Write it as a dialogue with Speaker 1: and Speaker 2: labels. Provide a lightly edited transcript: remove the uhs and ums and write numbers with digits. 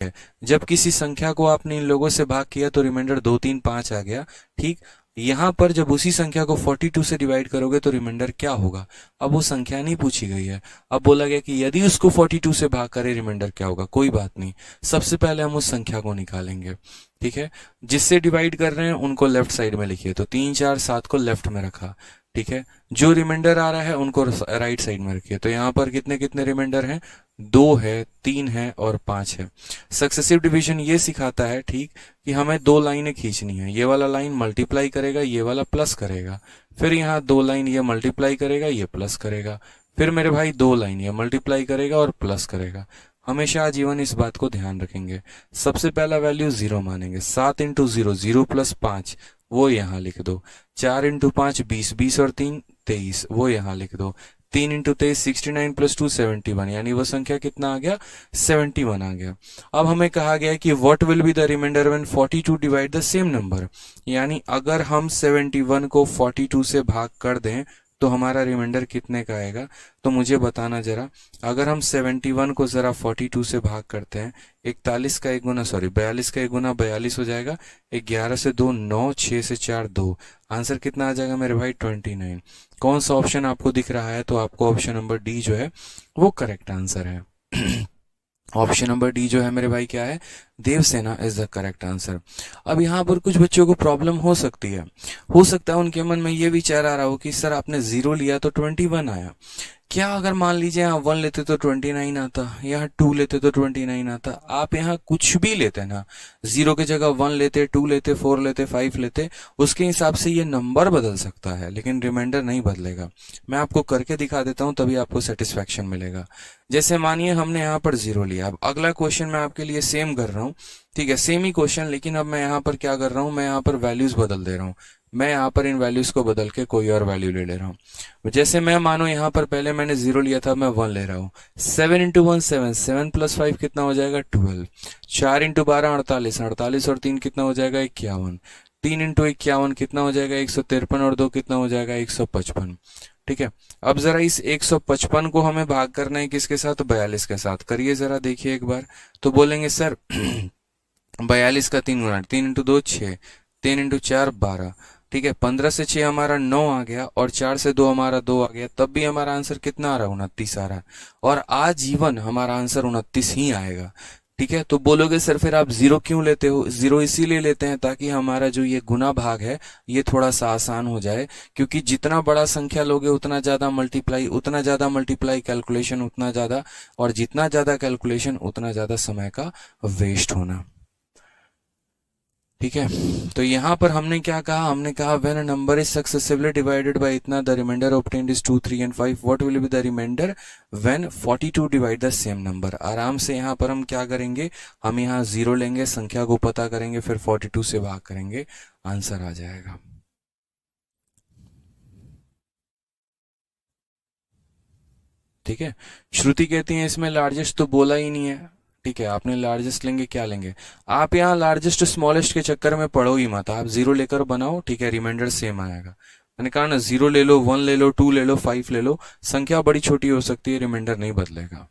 Speaker 1: है। जब किसी संख्या को आपने इन लोगों से भाग किया तो रिमाइंडर 2 3 5 आ गया। ठीक, यहां पर जब उसी संख्या को 42 से डिवाइड करोगे तो रिमाइंडर क्या होगा? अब वो संख्या नहीं पूछी गई है, अब बोला गया कि यदि उसको 42 से भाग करे रिमाइंडर क्या होगा। कोई बात नहीं, सबसे पहले हम उस संख्या को निकालेंगे। ठीक है, जिससे डिवाइड कर रहे हैं उनको लेफ्ट साइड में लिखिए, तो 3 4 7 को लेफ्ट में रखा। ठीक है, जो रिमाइंडर आ रहा है उनको राइट साइड में रखिए। तो यहाँ पर कितने कितने रिमाइंडर हैं? 2 है, 3 है और 5 है। सक्सेसिव डिवीजन ये सिखाता है, ठीक, कि हमें 2 लाइनें खींचनी है। ये वाला लाइन मल्टीप्लाई करेगा, ये वाला प्लस करेगा, फिर यहाँ 2 लाइन ये मल्टीप्लाई करेगा, ये प्लस करेगा, फिर मेरे भाई 2 लाइन ये मल्टीप्लाई करेगा और प्लस करेगा। हमेशा आजीवन इस बात को ध्यान रखेंगे। सबसे पहला वैल्यू 0 मानेंगे। 7 इंटू 0 0 प्लस 5 वो यहाँ लिख दो। 4 इंटू 5 20, 20 और 3 23 वो यहाँ लिख दो। 3 इंटू 23 69 प्लस 2 71, यानी वो संख्या कितना आ गया? 71 आ गया। अब हमें कहा गया कि what will be the reminder when 42 divide the same number, यानी अगर हम 71 को 42 से भाग कर दें तो हमारा रिमाइंडर कितने का आएगा? तो मुझे बताना जरा, अगर हम 71 को जरा 42 से भाग करते हैं, 41 का 1 गुना 42 का 1 गुना 42 हो जाएगा। 11 से 2 9, 6 से 4 2, आंसर कितना आ जाएगा मेरे भाई? 29। कौन सा ऑप्शन आपको दिख रहा है? तो आपको ऑप्शन नंबर डी जो है वो करेक्ट आंसर है। ऑप्शन नंबर डी जो है मेरे भाई क्या है? Devsena is the correct answer. अब यहाँ पर कुछ बच्चों को प्रॉब्लम हो सकती है, हो सकता है उनके मन में ये विचार आ रहा हो कि सर आपने 0 लिया तो 21 आया, क्या अगर मान लीजिए यहाँ 1 लेते तो 29 आता, यहाँ 2 लेते तो 29 आता। आप यहाँ कुछ भी लेते ना, 0 की जगह 1 लेते, 2 लेते, 4 लेते, 5 लेते, उसके हिसाब से ये नंबर बदल सकता है, लेकिन रिमाइंडर नहीं बदलेगा। मैं आपको करके दिखा देता हूँ, तभी आपको सेटिस्फैक्शन मिलेगा। जैसे मानिए हमने यहाँ पर 0 लिया। अब अगला क्वेश्चन मैं आपके लिए सेम कर रहा हूँ, ठीक है, सेम ही क्वेश्चन, लेकिन अब मैं यहाँ पर क्या कर रहा हूँ? मैं यहाँ पर वैल्यूज बदल दे रहा हूँ। मैं यहाँ पर इन वैल्यूज को बदल के कोई और वैल्यू ले रहा हूँ। जैसे मैं मानो यहाँ पर पहले मैंने 0 लिया था, मैं 1 ले रहा हूँ। 7 इंटू 1 7, 7 प्लस 5 कितना हो जाएगा? 12। 4 इंटू 12 48, 48 और 3 कितना हो जाएगा? 51। 3 इंटू 51 कितना हो जाएगा? 153 और 2 कितना हो जाएगा? 155। ठीक है, अब जरा इस 155 को हमें भाग करना है किसके साथ? 42 के साथ। करिए जरा, देखिए एक बार। तो बोलेंगे सर 42 का 3 गुना, 3 इंटू 2 6, 3 इंटू 4 12। ठीक है, 15 से 6 हमारा 9 आ गया और 4 से 2 हमारा 2 आ गया, तब भी हमारा आंसर कितना आ रहा है? 29 आ रहा है। और आजीवन हमारा आंसर 29 ही आएगा। ठीक है, तो बोलोगे सर फिर आप 0 क्यों लेते हो? 0 इसीलिए लेते हैं ताकि हमारा जो ये गुना भाग है ये थोड़ा सा आसान हो जाए, क्योंकि जितना बड़ा संख्या लोगे उतना ज्यादा मल्टीप्लाई, उतना ज्यादा मल्टीप्लाई कैलकुलेशन उतना ज्यादा, और जितना ज्यादा कैलकुलेशन उतना ज्यादा समय का वेस्ट होना। ठीक है, तो यहाँ पर हमने क्या कहा? हमने कहा when a number is successively divided by इतना, the remainder obtained is 2 3 and 5। What will be the reminder when 42 divide the same number. आराम से यहाँ पर हम क्या करेंगे? हम यहाँ 0 लेंगे, संख्या को पता करेंगे, फिर 42 से भाग करेंगे, आंसर आ जाएगा। ठीक है, श्रुति कहती है इसमें लार्जेस्ट तो बोला ही नहीं है। ठीक है, आपने लार्जेस्ट लेंगे, क्या लेंगे आप? यहाँ लार्जेस्ट स्मॉलेस्ट के चक्कर में पढ़ो ही मत, आप 0 लेकर बनाओ। ठीक है, रिमाइंडर सेम आएगा। मैंने कहा ना, 0 ले लो, 1 ले लो, 2 ले लो, 5 ले लो, संख्या बड़ी छोटी हो सकती है, रिमाइंडर नहीं बदलेगा।